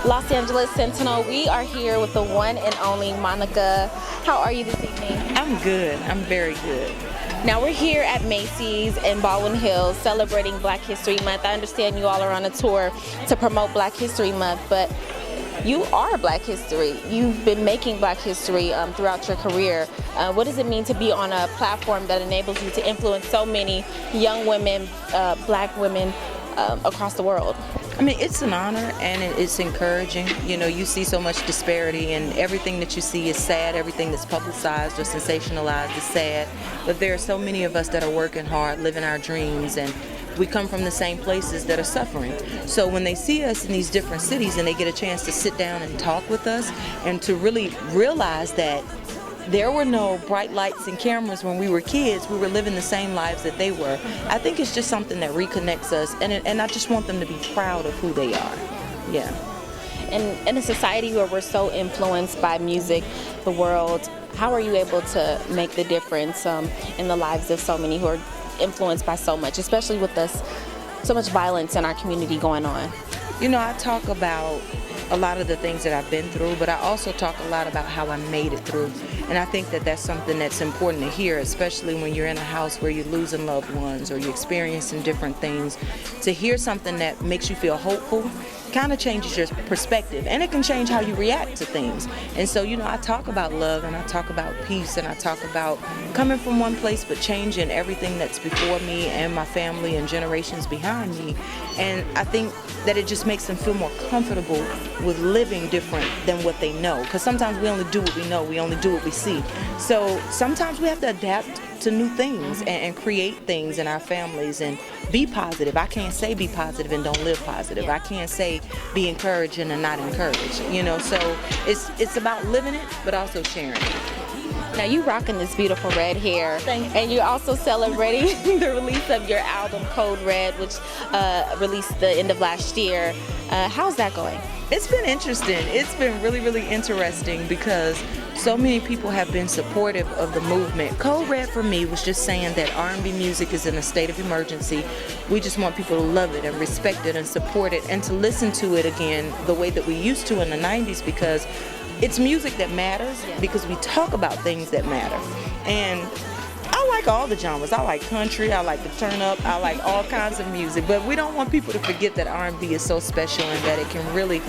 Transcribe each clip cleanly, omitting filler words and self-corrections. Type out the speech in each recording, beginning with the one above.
Los Angeles Sentinel. We are here with the one and only Monica. How are you this evening? I'm good. I'm very good. Now we're here at Macy's in Baldwin Hills celebrating Black History Month. I understand you all are on a tour to promote Black History Month, but you are Black history. You've been making Black history throughout your career. What does it mean to be on a platform that enables you to influence so many young women, Black women across the world? I mean, it's an honor and it's encouraging. You know, you see so much disparity and everything that you see is sad. Everything that's publicized or sensationalized is sad. But there are so many of us that are working hard, living our dreams, and we come from the same places that are suffering. So when they see us in these different cities and they get a chance to sit down and talk with us and to really realize that there were no bright lights and cameras when we were kids. We were living the same lives that they were. I think it's just something that reconnects us, and I just want them to be proud of who they are. Yeah. And in a society where we're so influenced by music, the world, how are you able to make the difference in the lives of so many who are influenced by so much, especially with us, so much violence in our community going on? You know, I talk about a lot of the things that I've been through, but I also talk a lot about how I made it through. And I think that that's something that's important to hear, especially when you're in a house where you're losing loved ones or you're experiencing different things. To hear something that makes you feel hopeful kind of changes your perspective, and it can change how you react to things. And so, you know, I talk about love and I talk about peace and I talk about coming from one place but changing everything that's before me and my family and generations behind me. And I think that it just makes them feel more comfortable with living different than what they know, because sometimes we only do what we know, we only do what we see. So sometimes we have to adapt to new things and create things in our families and be positive. I can't say be positive and don't live positive. I can't say be encouraging and not encouraged. You know, so it's about living it but also sharing it. Now you rocking this beautiful red hair, and you're also celebrating the release of your album Code Red, which released the end of last year. How's that going? It's been interesting. It's been really, really interesting because so many people have been supportive of the movement. Code Red for me was just saying that R&B music is in a state of emergency. We just want people to love it and respect it and support it and to listen to it again the way that we used to in the 90s, because it's music that matters, because we talk about things that matter. And I like all the genres. I like country, I like the turn up, I like all kinds of music, but we don't want people to forget that R&B is so special and that it can really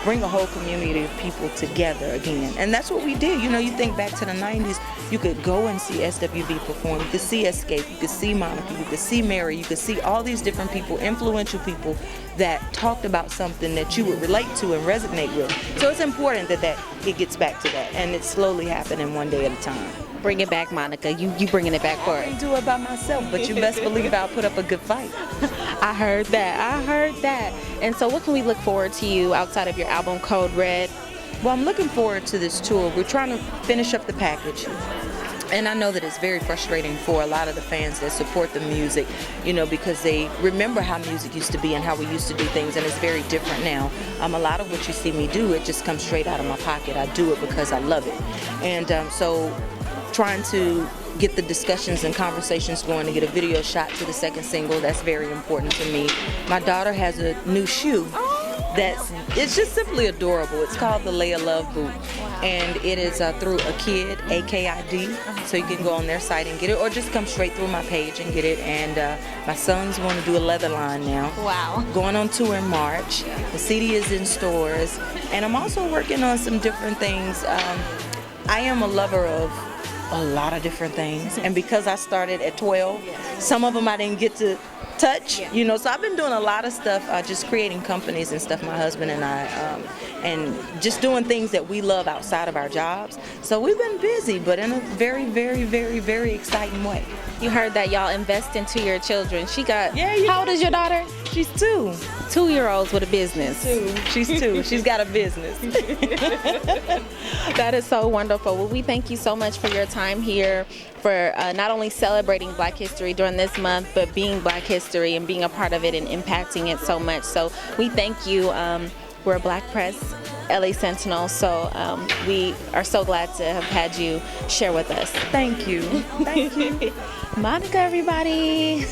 bring a whole community of people together again. And that's what we did. You know, you think back to the 90s, you could go and see SWV perform, you could see Escape, you could see Monica, you could see Mary, you could see all these different people, influential people that talked about something that you would relate to and resonate with. So it's important that it gets back to that, and it's slowly happening one day at a time. Bring it back, Monica. You bringing it back for us. I can't do it by myself, but you best believe I'll put up a good fight. I heard that. And so what can we look forward to you outside of your album Code Red? Well, I'm looking forward to this tour. We're trying to finish up the package. And I know that it's very frustrating for a lot of the fans that support the music, you know, because they remember how music used to be and how we used to do things, and it's very different now. A lot of what you see me do, it just comes straight out of my pocket. I do it because I love it. And so trying to get the discussions and conversations going to get a video shot to the second single, that's very important to me. My daughter has a new shoe. It's just simply adorable. It's called the Lay of Love boot, and it is through a kid, AKID, so you can go on their site and get it, or just come straight through my page and get it. And my son's want to do a leather line now. Wow. Going on tour in March. The CD is in stores, and I'm also working on some different things. I am a lover of a lot of different things, and because I started at 12, some of them I didn't get to touch, you know, so I've been doing a lot of stuff, just creating companies and stuff, my husband and I, and just doing things that we love outside of our jobs. So we've been busy, but in a very, very, very, very exciting way. You heard that, y'all. Invest into your children. She got, how old is your daughter? She's 2. 2-year-olds with a business. She's 2. She's got a business. That is so wonderful. Well, we thank you so much for your time here, for not only celebrating Black history during this month, but being Black history and being a part of it and impacting it so much. So we thank you. We're a Black Press LA Sentinel, so we are so glad to have had you share with us. Thank you. Thank you. Monica, everybody.